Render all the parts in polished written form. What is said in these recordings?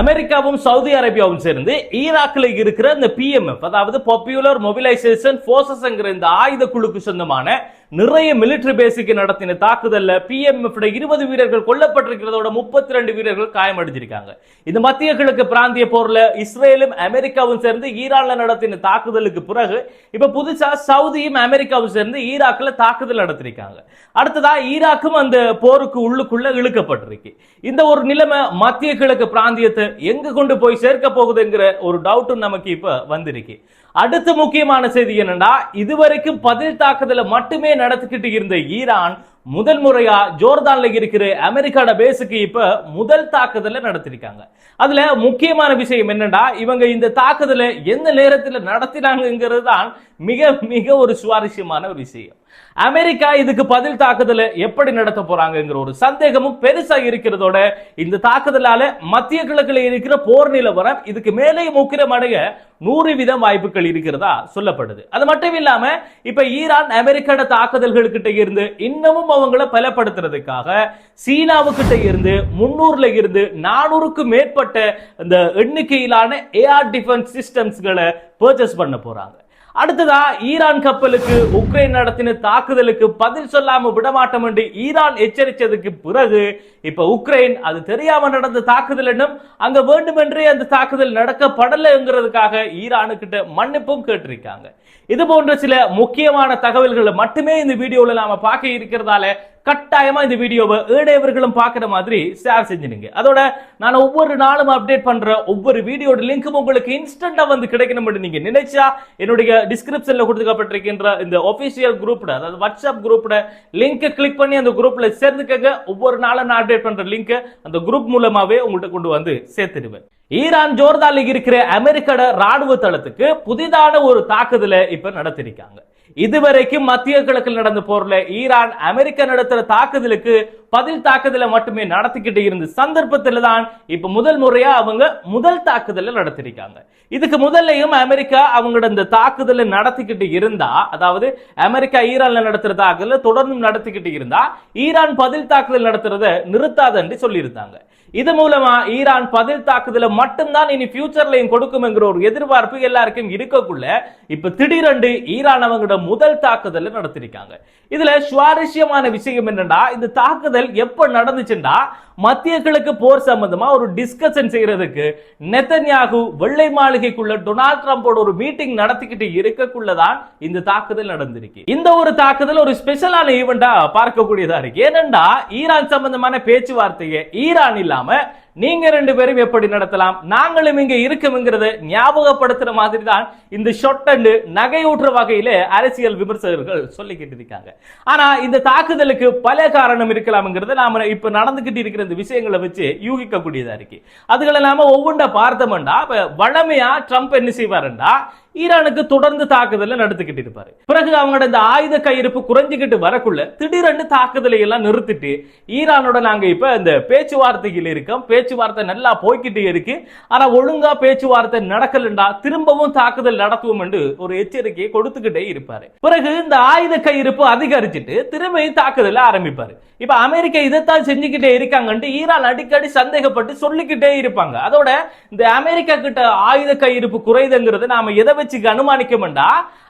அமெரிக்காவும் சவுதி அரேபியாவும் சேர்ந்து ஈராக்ல இருக்கிற இந்த பிஎம்எஃப், அதாவது பாப்புலர் மொபிலைசேஷன் போர்சஸ் என்கிற இந்த ஆயுத குழுக்கு சொந்தமான நிறைய மிலிட்டரி பேஸுக்கு நடத்தின தாக்குதல்ல பிஎம்எஃப் 20 வீரர்கள் கொல்லப்பட்டிருக்கிறதோட 32 வீரர்கள் காயமடைஞ்சிருக்காங்க. இந்த மத்திய கிழக்கு பிராந்திய போர்ல இஸ்ரேலும் அமெரிக்காவும் சேர்ந்து ஈரான்ல நடத்தின தாக்குதலுக்கு பிறகு இப்ப புதுசா சவுதியும் அமெரிக்காவும் சேர்ந்து ஈராக்ல தாக்குதல் நடத்திருக்காங்க. அடுத்ததா ஈராக்கும் அந்த போருக்கு உள்ளுக்குள்ள இழுக்கப்பட்டிருக்கு. இந்த ஒரு நிலைமை மத்திய கிழக்கு பிராந்தியத்தை எங்க கொண்டு போய் சேர்க்க போகுதுங்கிற ஒரு டவுட்டும் நமக்கு இப்ப வந்திருக்கு. அடுத்த முக்கியமான செய்தி என்னன்னா, இதுவரைக்கும் பதில் தாக்குதலை மட்டுமே நடத்திக்கிட்டு இருந்த ஈரான் முதல் முறையா ஜோர்தான்ல இருக்கிற அமெரிக்காட பேஸுக்கு இப்ப முதல் தாக்குதலை நடத்திருக்காங்க. அதுல முக்கியமான விஷயம் என்னன்னா, இவங்க இந்த தாக்குதலை எந்த நேரத்தில் நடத்தினாங்கிறது தான் மிக மிக ஒரு சுவாரஸ்யமான ஒரு விஷயம். அமெரிக்கா இதுக்கு பதில் தாக்குதலை எப்படி நடத்த போறாங்கிற ஒரு சந்தேகமும் பெருசா இருக்கிறதோட இந்த தாக்குதலால மத்திய கிழக்கில் இருக்கிற போர் நிலவரம் இதுக்கு மேலே முக்கியமடைய 100% வாய்ப்புகள் இருக்கிறதா சொல்லப்படுது. அது மட்டும் இல்லாம இப்ப ஈரான் அமெரிக்காட தாக்குதல்கள் கிட்ட இருந்து இன்னமும் அவங்களை பலப்படுத்துறதுக்காக சீனாவுக்கிட்ட இருந்து 300ல இருந்து 400க்கும் மேற்பட்ட இந்த எண்ணிக்கையிலான ஏஆர் டிஃபென்ஸ் சிஸ்டம்ஸ்களை பர்ச்சேஸ் பண்ண போறாங்க. அடுத்ததா ஈரான் கப்பலுக்கு உக்ரைன் நடத்தின தாக்குதலுக்கு பதில் சொல்லாம விடமாட்டோம் என்று ஈரான் எச்சரித்ததுக்கு பிறகு இப்ப உக்ரைன் அது தெரியாம நடந்த தாக்குதல் என்னும் அங்க வேண்டுமென்றே அந்த தாக்குதல் நடக்கப்படலைங்கிறதுக்காக ஈரானுக்கிட்ட மன்னிப்பும் கேட்டிருக்காங்க. இது போன்ற சில முக்கியமான தகவல்களை மட்டுமே இந்த வீடியோல நாம பார்க்க இருக்கிறதால கட்டாயமா இந்த வீடியோவை ஏழையவர்களும் பார்க்கிற மாதிரி ஷேர் செஞ்சுடுங்க. அதோட நான் ஒவ்வொரு நாளும் அப்டேட் பண்ற ஒவ்வொரு வீடியோட லிங்க்கும் உங்களுக்கு இன்ஸ்டன்டா வந்து கிடைக்கணும் நீங்க நினைச்சா என்னுடைய டிஸ்கிரிப்ஷன்ல கொடுக்கப்பட்டிருக்கின்ற இந்த ஒபிஷியல் குரூப்ல, அதாவது வாட்ஸ்அப் குரூப்ல லிங்கை கிளிக் பண்ணி அந்த குரூப்ல சேர்ந்துக்கங்க. ஒவ்வொரு நாளும் நான் அப்டேட் பண்ற லிங்க் அந்த குரூப் மூலமாவே உங்கள்கிட்ட கொண்டு வந்து சேர்த்துடுவேன். ஈரான் ஜோர்தான்ல இருக்கிற அமெரிக்காட ராணுவ தளத்துக்கு புதிதான ஒரு தாக்குதலை இப்ப நடத்திருக்காங்க. இதுவரைக்கும் மத்திய கிழக்கில் நடந்த போர்ல ஈரான் அமெரிக்கா நடத்துற தாக்குதலுக்கு பதில் தாக்குதலை மட்டுமே நடத்திக்கிட்டு இருந்த சந்தர்ப்பத்தில் தான் இப்ப முதல் முறையா அவங்க முதல் தாக்குதலை நடத்திருக்காங்க. இதுக்கு முதல்லையும் அமெரிக்கா அவங்களோட இந்த தாக்குதலை நடத்திக்கிட்டு இருந்தா, அதாவது அமெரிக்கா ஈரான்ல நடத்துற தாக்குதலை தொடர்ந்து நடத்திக்கிட்டு இருந்தா ஈரான் பதில் தாக்குதல் நடத்துறத நிறுத்தாதுன்னு சொல்லியிருந்தாங்க. இது மூலமா ஈரான் பதில் தாக்குதலை மட்டும்தான் இனி ஃபியூச்சர்லையும் கொடுக்கும் என்கிற ஒரு எதிர்பார்ப்பு எல்லாருக்கும் இருக்கக்குள்ள இப்ப திடீரென்று ஈரான் அவங்களோட முதல் தாக்குதலை நடத்திருக்காங்க. இதுல சுவாரஸ்யமான விஷயம் என்னன்னா, இந்த தாக்குதல் எப்ப நடந்துச்சுன்னா மத்திய கிழக்கு போர் சம்பந்தமா ஒரு டிஸ்கஷன் செய்யறதுக்கு நெதன்யாகு வெள்ளை மாளிகைக்குள்ள டொனால்ட் ட்ரம்போட ஒரு மீட்டிங் நடத்திக்கிட்டு இருக்கக்குள்ளதான் இந்த தாக்குதல் நடந்திருக்கு. இந்த ஒரு தாக்குதல் ஒரு ஸ்பெஷலான ஈவெண்டா பார்க்கக்கூடியதா இருக்கு. ஏனென்றா ஈரான் சம்பந்தமான பேச்சுவார்த்தையை ஈரான் இல்லாம நீங்க 2 பேரும் எப்படி நடத்தலாம், நாங்களும் இங்க இருக்குங்கிறத ஞாபகப்படுத்துற மாதிரி தான் இந்த ஷாட் அண்ட் நகையூற்ற வகையில அரசியல் விமர்சகர்கள் சொல்லிக்கிட்டு இருக்காங்க. ஆனா இந்த தாக்குதலுக்கு பல காரணம் இருக்கலாம்ங்கிறத நாம இப்ப நடந்துகிட்டு இருக்கிற இந்த விஷயங்களை வச்சு யூகிக்க கூடியதா இருக்கு. அதுகளை நாம ஒவ்வொன்றா பார்த்தோம்டா, வளமையா ட்ரம்ப் என்ன செய்வாருண்டா, ஈரானுக்கு தொடர்ந்து தாக்குதலை நடத்திக்கிட்டு இருப்பாரு. பிறகு அவங்களோட இந்த ஆயுத கையிருப்பு குறைஞ்சிக்கிட்டு வரக்குள்ள திடீரென்று தாக்குதலை எல்லாம் நிறுத்திட்டு ஈரானோட நாங்க இப்ப இந்த பேச்சுவார்த்தையில் இருக்கோம், பேச்சுவார்த்தை நல்லா போய்கிட்டே இருக்கு, ஆனா ஒழுங்கா பேச்சுவார்த்தை நடக்கலண்டா திரும்பவும் தாக்குதல் நடத்துவோம் என்று ஒரு எச்சரிக்கையை கொடுத்துக்கிட்டே இருப்பாரு. பிறகு இந்த ஆயுத கையிருப்பு அதிகரிச்சுட்டு திரும்ப தாக்குதலை ஆரம்பிப்பாரு. இப்ப அமெரிக்கா இதைத்தான் செஞ்சுக்கிட்டே இருக்காங்கன்னு ஈரான் அடிக்கடி சந்தேகப்பட்டு சொல்லிக்கிட்டே இருப்பாங்க. அதோட இந்த அமெரிக்கா கிட்ட ஆயுத கையிருப்பு குறைதுங்கிறது நாம எதை வச்சு அனுமானிக்கமெண்டா,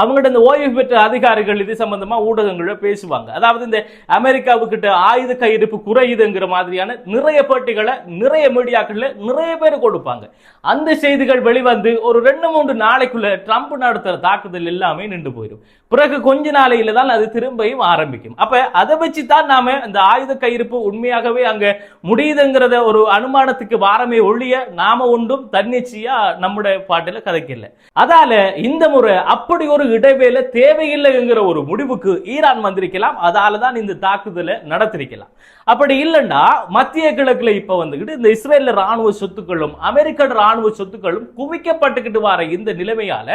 அவங்களோட இந்த ஓய்வு பெற்ற அதிகாரிகள் இது சம்பந்தமா ஊடகங்கள பேசுவாங்க. அதாவது இந்த அமெரிக்காவுக்கிட்ட ஆயுத கையிருப்பு குறையுதுங்கிற மாதிரியான நிறைய பேட்டிகளை நிறைய மீடியாக்கள்ல நிறைய பேர் கொடுப்பாங்க. அந்த செய்திகள் வெளிவந்து ஒரு 2-3 நாளைக்குள்ள ட்ரம்ப் நடத்துற தாக்குதல் எல்லாமே நின்று போயிடும். பிறகு கொஞ்ச நாளையில தான் அது திரும்பியும் ஆரம்பிக்கும். அப்ப அதை வச்சு தான் நாம இந்த ஆயுத கையிருப்பு உண்மையாகவே அங்க முடியுதுங்கிறத ஒரு அனுமானத்துக்கு வாரமே ஒழிய நாம ஒன்றும் தன்னிச்சையா நம்முடைய பாட்டில கதைக்கல. அதால இந்த முறை அப்படி ஒரு இடைவேளை தேவையில்லைங்கிற ஒரு முடிவுக்கு ஈரான் வந்திருக்கலாம். அதாலதான் இந்த தாக்குதலை நடத்திருக்கலாம். அப்படி இல்லைன்னா மத்திய கிழக்குல இப்ப வந்துகிட்டு இந்த இஸ்ரேல் ராணுவ சொத்துக்களும் அமெரிக்க ராணுவ சொத்துக்களும் குவிக்கப்பட்டுக்கிட்டு வர இந்த நிலைமையால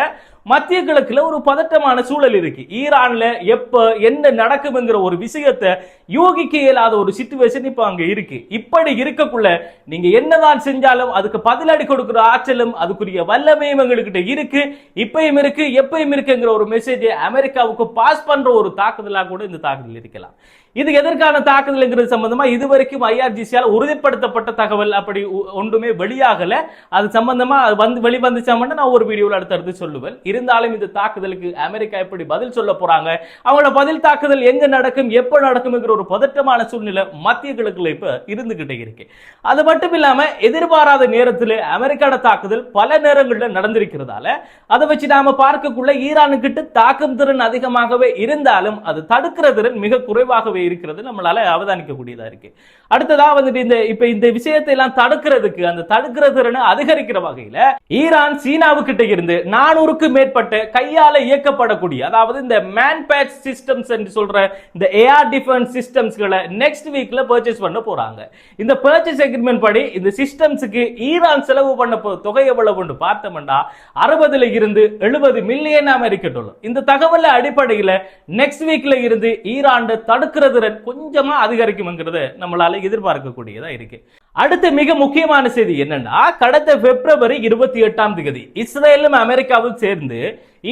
மத்திய கிழக்குல ஒரு பதட்டமான சூழல் இருக்கு. ஈரான்ல எப்ப என்ன நடக்கும்ங்கிற ஒரு விஷயத்தை யூகிக்க இயலாத ஒரு சிச்சுவேஷன் இப்ப அங்க இருக்கு. இப்படி இருக்கக்குள்ள நீங்க என்னதான் செஞ்சாலும் அதுக்கு பதிலடி கொடுக்கிற ஆற்றலும் அதுக்குரிய வல்லமையும் எங்ககிட்ட இருக்கு, இப்பயும் இருக்கு, எப்பயும் இருக்குங்கிற ஒரு மெசேஜை அமெரிக்காவுக்கு பாஸ் பண்ற ஒரு தாக்குதலா கூட இந்த தாக்குதல் இருக்கலாம். இது எதற்கான தாக்குதல்ங்கிறது சம்பந்தமா இதுவரைக்கும் IRGC-யால் உறுதிப்படுத்தப்பட்ட தகவல் அப்படி ஒன்றுமே வெளியாகல. அது சம்பந்தமா வெளிவந்துச்சாமன்னா நான் ஒரு வீடியோவில் அடுத்தடுத்து சொல்லுவேன். இருந்தாலும் இந்த தாக்குதலுக்கு அமெரிக்கா எப்படி பதில் சொல்ல போறாங்க, அவங்களோட பதில் தாக்குதல் எங்க நடக்கும், எப்ப நடக்கும்ங்கிற ஒரு பதற்றமான சூழ்நிலை மத்திய கிழக்குல இப்ப இருந்துகிட்டே இருக்கு. அது மட்டும் இல்லாம எதிர்பாராத நேரத்தில் அமெரிக்காவோட தாக்குதல் பல நேரங்களில் நடந்திருக்கிறதால அதை வச்சு நாம பார்க்கக்குள்ள ஈரானுக்கிட்ட தாக்கும் திறன் அதிகமாகவே இருந்தாலும் அது தடுக்கிற திறன் மிக குறைவாகவே இருக்கிறது நம்மளால அவதானிக்க கூடியதா இருக்கு. அடுத்ததா வந்துட்டு இந்த விஷயத்தை எல்லாம் தடுக்கிறதுக்கு அந்த தடுக்கிற திறனை அதிகரிக்கிற வகையில ஈரான் சீனாவுக்கிட்ட இருந்து 400க்கு மேற்பட்ட கையால இயக்கப்படக்கூடிய அதாவது இந்த மேன்பேட் சிஸ்டம்ஸ் என்று சொல்ற இந்த ஏஆர் டிஃபென்ஸ் சிஸ்டம்ஸ்களை நெக்ஸ்ட் வீக்ல பர்ச்சேஸ் பண்ண போறாங்க. இந்த பர்ச்சேஸ் அக்ரிமெண்ட் படி இந்த சிஸ்டம்ஸ்க்கு ஈரான் செலவு பண்ண தொகை எவ்வளவு பார்த்தோம்னா 60 இருந்து 70 மில்லியன் அமெரிக்க டாலர். இந்த தகவல் அடிப்படையில் நெக்ஸ்ட் வீக்ல இருந்து ஈரான் தடுக்கிற திறன் கொஞ்சமா அதிகரிக்கும்ங்கிறது நம்மளால எதிர்பார்க்கக்கூடியதா இருக்கு. அடுத்த மிக முக்கியமான செய்தி என்னன்னா, கடந்த பிப்ரவரி 28ஆம் தேதி இஸ்ரேலும் அமெரிக்காவும் சேர்ந்து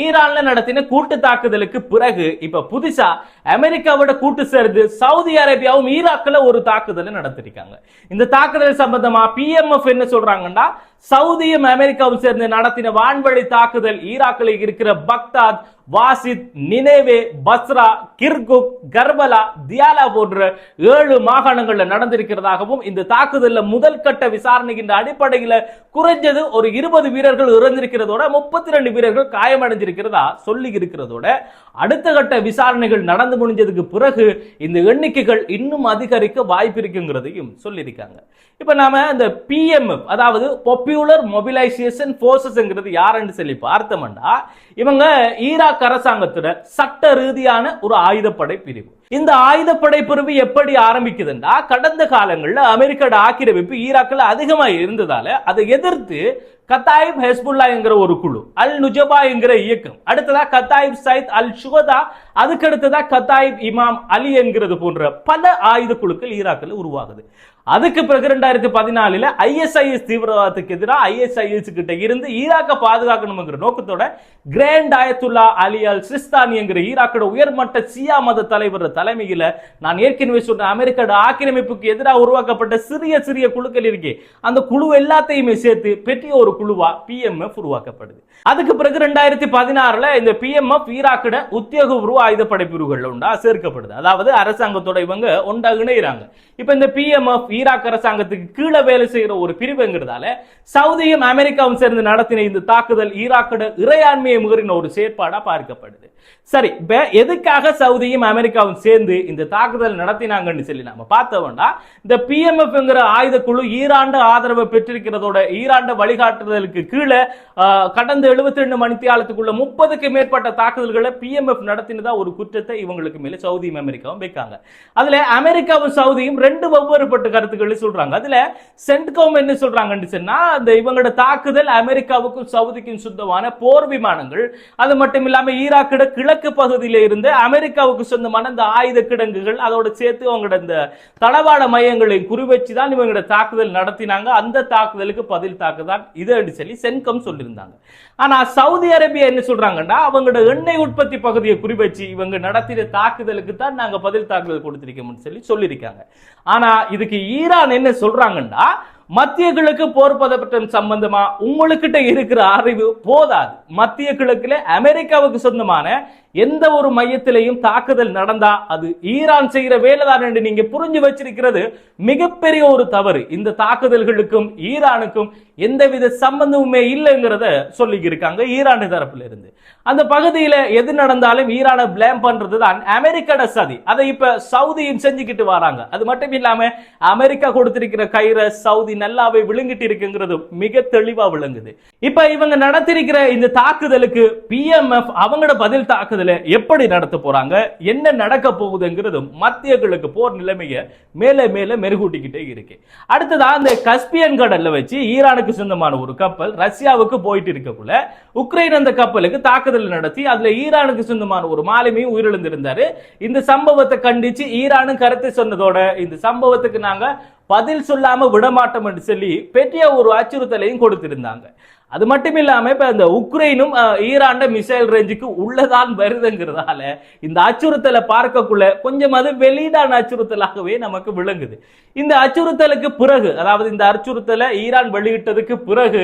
ஈரான்ல நடத்தின கூட்டு தாக்குதலுக்கு பிறகு இப்ப புதுசா அமெரிக்காவோட கூட்டு சேர்ந்து சவுதி அரேபியாவும் ஈராக்ல ஒரு தாக்குதலை நடத்திருக்காங்க. இந்த தாக்குதல் சம்பந்தமா PMF என்ன சொல்றாங்கன்னா, சவுதியும் அமெரிக்காவும் சேர்ந்து நடத்தின வான்வழி தாக்குதல் ஈராக்ல இருக்கிற Baghdad, Wasit, Nineveh, Basra, Kirkuk, Karbala, Diyala போன்ற 7 மாகாணங்கள்ல நடந்திருக்கிறதாகவும் இந்த தாக்குதல்ல முதல் கட்ட விசாரணையின் அடிப்படையில் குறைஞ்சது ஒரு 20 வீரர்கள் இறந்திருக்கிறதோட 32 வீரர்கள் காயமடைஞ்சிருக்கிறதா சொல்லி இருக்கிறதோட அடுத்த கட்ட விசாரணைகள் நடந்து முடிஞ்சதுக்கு பிறகு இந்த எண்ணிக்கைகள் இன்னும் அதிகரிக்க வாய்ப்பு இருக்குங்கிறதையும் சொல்லியிருக்காங்க. இப்ப நாம இந்த PMF அதாவது பாப்புலர் மொபிலைசேஷன் போர்சஸ்ங்கிறது யாருன்னு சொல்லி பார்த்தோம்னா, இவங்க ஈராக் அரசாங்கத்தோட சட்ட ரீதியான ஒரு ஆயுதப்படை பிரிவு. இந்த ஆயுதப்படை பிரிவு எப்படி ஆரம்பிக்குதுன்னா, கடந்த காலங்களில் அமெரிக்காவோட ஆக்கிரமிப்பு ஈராக்கில் அதிகமாக இருந்ததால அதை எதிர்த்து கத்தாயிப் ஹெஸ்புல்லா என்கிற ஒரு குழு, அல் நுஜபா என்கிற இயக்கம், அடுத்ததா கத்தாயிப் சைத் அல் ஷுஹதா, அதுக்கு அடுத்ததா கத்தாயிப் இமாம் அலி என்கிறது போன்ற பல ஆயுத குழுக்கள் ஈராக்கில் உருவாகுது. அதுக்கு பிறகு 2014 ISIS தீவிரவாதத்துக்கு எதிராக ISIS கிட்ட இருந்து ஈராக்கை பாதுகாக்கணுங்கிற நோக்கத்தோட கிராண்ட் ஆயத்துல்லா அலி அல் சிஸ்தானி என்கிற ஈராக்கோட உயர்மட்ட சியா மத தலைவர் தலைமையில் நான் ஏற்கனவே சொன்ன அமெரிக்காவோட ஆக்கிரமிப்புக்கு எதிராக உருவாக்கப்பட்ட சிறிய சிறிய குழுக்கள் இருக்கே, அந்த குழு எல்லாத்தையுமே சேர்த்து பெரிய ஒரு குழுவா PMF உருவாக்கப்படுது. அதுக்கு பிறகு 2016 இந்த PMF ஈராக்கோட உத்தியோகபூர்வ ஆயுதப்படை பிரிவுகள் உண்டா சேர்க்கப்படுது. அதாவது அரசாங்கத்தோட இவங்க ஒன்றா இணைகிறாங்க. இப்ப இந்த PMF ஈராக் அரசாங்கத்துக்கு கீழே வேலை செய்கிற ஒரு பிரிவுங்கிறதால சவுதியும் அமெரிக்காவும் சேர்ந்து நடத்தின இந்த தாக்குதல் ஈராக்கோட இறையாண்மையை மீறின ஒரு செயற்பாடா பார்க்கப்படுது. சரி, எதுக்காக சவுதியும் அமெரிக்காவும் சேர்ந்து இந்த தாக்குதல் நடத்தினாங்கன்னு சொல்லி நாம பார்த்தோம்னா, இந்த PMFங்கிற ஆயுத குழு ஈரான் ஆதரவை பெற்றிருக்கிறதோட ஈரான் வழிகாட்டுதலுக்கு கீழே கடந்த 72 மணித்தியாலத்துக்குள்ள 30க்கு மேற்பட்ட தாக்குதல்களை PMF நடத்தினதா ஒரு குற்றத்தை இவங்களுக்கு மேல சவுதியும் அமெரிக்காவும் வைக்காங்க. அதுல அமெரிக்காவும் சவுதியும் 2 வெவ்வேறுபட்ட கருத்துக்களை சொல்றாங்க. அதுல சென்ட்காம் என்ன சொல்றாங்கன்னு சொன்னா, அந்த இவங்களோட தாக்குதல் அமெரிக்காவுக்கும் சவுதிக்கும் சொந்தமான போர் விமானங்கள், அது மட்டும் இல்லாம ஈராக்கோட கிழக்கு பகுதியில இருந்து அமெரிக்காவுக்கு சொந்தமான இந்த ஆயுத கிடங்குகள், அதோட சேர்த்து அவங்களோட இந்த தளவாட மையங்களை குறிவச்சுதான் இவங்களோட தாக்குதல் நடத்தினாங்க. அந்த தாக்குதலுக்கு பதில் தாக்குதல் இது சொல்லி சென்கம் சொல்லியிருந்தாங்க. ஆனா சவுதி அரேபியா என்ன சொல்றாங்கன்னா, அவங்களோட எண்ணெய் உற்பத்தி பகுதியை குறிவச்சு இவங்க நடத்தின தாக்குதலுக்கு தான் நாங்க பதில் தாக்குதல் கொடுத்திருக்கோம்னு சொல்லியிருக்காங்க. ஆனா இதுக்கு ஈரான் என்ன சொல்றாங்கன்னா, மத்திய கிழக்கு போர் பதட்டம் சம்பந்தமா உங்களுக்கிட்ட இருக்கிற அறிவு போதாது. மத்திய கிழக்குல அமெரிக்காவுக்கு சொந்தமான எந்த ஒரு மையத்திலையும் தாக்குதல் நடந்தா அது ஈரான் செய்கிற வேலைதான் என்று நீங்க புரிஞ்சு வச்சிருக்கிறது மிகப்பெரிய ஒரு தவறு. இந்த தாக்குதல்களுக்கும் ஈரானுக்கும் எந்தவித சம்பந்தமுமே இல்லைங்கிறத சொல்லி இருக்காங்க ஈரான் தரப்புல இருந்து. அந்த பகுதியில எது நடந்தாலும் ஈரானை பிளேம் பண்றது தான் அமெரிக்காட சதி. அதை இப்ப சவுதியும் செஞ்சுக்கிட்டு வராங்க. அது மட்டும் இல்லாம அமெரிக்கா கொடுத்திருக்கிற கயிறை சவுதி நல்லாவே விழுங்கிட்டு இருக்குங்கிறது மிக தெளிவா விளங்குது. இப்ப இவங்க நடத்திருக்கிற இந்த தாக்குதலுக்கு PMF அவங்களோட பதில் தாக்குதலை எப்படி நடத்த போறாங்க, என்ன நடக்க போகுதுங்கிறது மத்திய கிழக்கு போர் நிலைமையை மேல மேல மெருகூட்டிக்கிட்டே இருக்கு. அடுத்ததா இந்த கஸ்பியன் கடல்ல வச்சு ஈரானுக்கு சொந்தமான ஒரு கப்பல் ரஷ்யாவுக்கு போயிட்டு இருக்கக்குள்ள உக்ரைன் அந்த கப்பலுக்கு தாக்குதல் நடத்தி அதுல ஈரானுக்கு சொந்தமான ஒரு மாலுமியும் உயிரிழந்திருந்தாரு. இந்த சம்பவத்தை கண்டிச்சு ஈரானும் கருத்து சொன்னதோட இந்த சம்பவத்துக்கு நாங்க பதில் சொல்லாம விடமாட்டோம் என்று சொல்லி பெரிய ஒரு அச்சுறுத்தலையும் கொடுத்திருந்தாங்க. அது மட்டும் இல்லாம இப்ப இந்த உக்ரைனும் ஈரான் மிசைல் ரேஞ்சுக்கு உள்ளதான் வருதுங்கிறதால இந்த அச்சுறுத்தலை பார்க்கக்குள்ள கொஞ்சம் அது வெளியிடான அச்சுறுத்தலாகவே நமக்கு விளங்குது. இந்த அச்சுறுத்தலுக்கு பிறகு, அதாவது இந்த அச்சுறுத்தலை ஈரான் வெளியிட்டதுக்கு பிறகு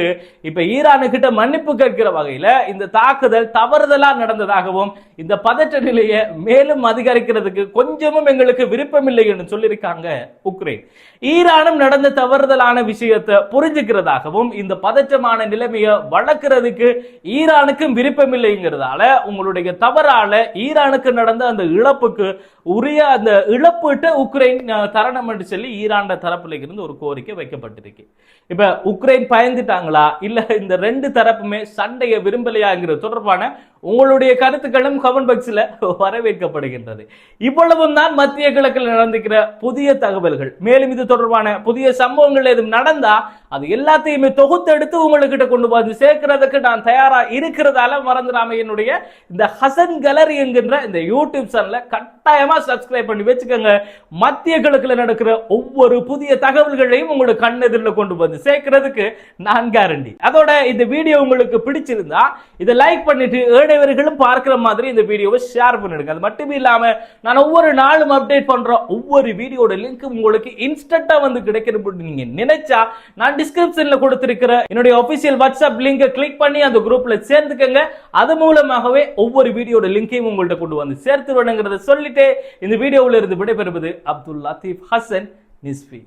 இப்ப ஈரானு கிட்ட மன்னிப்பு கேட்கிற வகையில இந்த தாக்குதல் தவறுதலா நடந்ததாகவும் இந்த பதற்ற நிலையை மேலும் அதிகரிக்கிறதுக்கு கொஞ்சமும் எங்களுக்கு விருப்பமில்லை என்று சொல்லியிருக்காங்க உக்ரைன். ஈரானும் நடந்த தவறுதலான விஷயத்தை புரிஞ்சுக்கிறதாகவும் இந்த பதற்றமான நிலைமையை வளர்க்கிறதுக்கு ஈரானுக்கும் விருப்பமில்லைங்கிறதால உங்களுடைய தவறால ஈரானுக்கு நடந்த அந்த இழப்புக்கு உரிய அந்த இழப்பீட்டை உக்ரைன் தரணும் என்று சொல்லி ஈரான் தரப்புல இருந்து ஒரு கோரிக்கை வைக்கப்பட்டிருக்கு. இப்ப உக்ரைன் பயந்துட்டாங்களா இல்ல இந்த ரெண்டு தரப்புமே சண்டையை விரும்பலையாங்கிறது தொடர்பான உங்களுடைய கருத்துக்களும் கமெண்ட் பாக்ஸ்ல வரவேற்கப்படுகின்றது. இவ்வளவும் தான் மத்திய கிழக்கில் நடந்துக்கிற புதிய தகவல்கள். மேலும் இது தொடர்பான புதிய சம்பவங்கள் எதுவும் நடந்தா அது எல்லாத்தையுமே தொகுத்தெடுத்து உங்ககிட்ட கொண்டு வந்து சேர்க்கிறதுக்கு நான் தயாரா இருக்கிறதால மறந்துடாம என்னுடைய இந்த ஹசன் கேலரி என்கின்ற இந்த யூடியூப் சேனலை கட்டாயமா சப்ஸ்கிரைப் பண்ணி வச்சுக்கோங்க. மத்திய கிழக்கில் நடக்கிற ஒவ்வொரு புதிய தகவல்களையும் உங்களுக்கு கண்ணெதிரில் கொண்டு வந்து சேர்க்கிறதுக்கு நான் கேரண்டி. அதோட இந்த வீடியோ உங்களுக்கு பிடிச்சிருந்தா இதை லைக் பண்ணிட்டு ஏழைவர்களும் பார்க்கிற மாதிரி இந்த வீடியோவை ஷேர் பண்ணிடுங்க. அது மட்டும் இல்லாம நான் ஒவ்வொரு நாளும் அப்டேட் பண்ற ஒவ்வொரு வீடியோட லிங்க் உங்களுக்கு இன்ஸ்டன்ட்டா வந்து கிடைக்கிறது நீங்க நினைச்சா நான் டிஸ்கிரிப்ஷன்ல கொடுத்திருக்கிற என்னுடைய ஆபீஷியல் வாட்ஸ்அப் லிங்கை கிளிக் பண்ணி அந்த குரூப்ல சேர்ந்துக்கங்க. அது மூலமாகவே ஒவ்வொரு வீடியோட லிங்கையும் உங்கள்கிட்ட கொண்டு வந்து சேர்த்து வேணுங்கிறத சொல்லிட்டு இந்த வீடியோவில் இருந்து விடைபெறுவது அப்துல் லத்தீப் ஹசன் நிஸ்பி.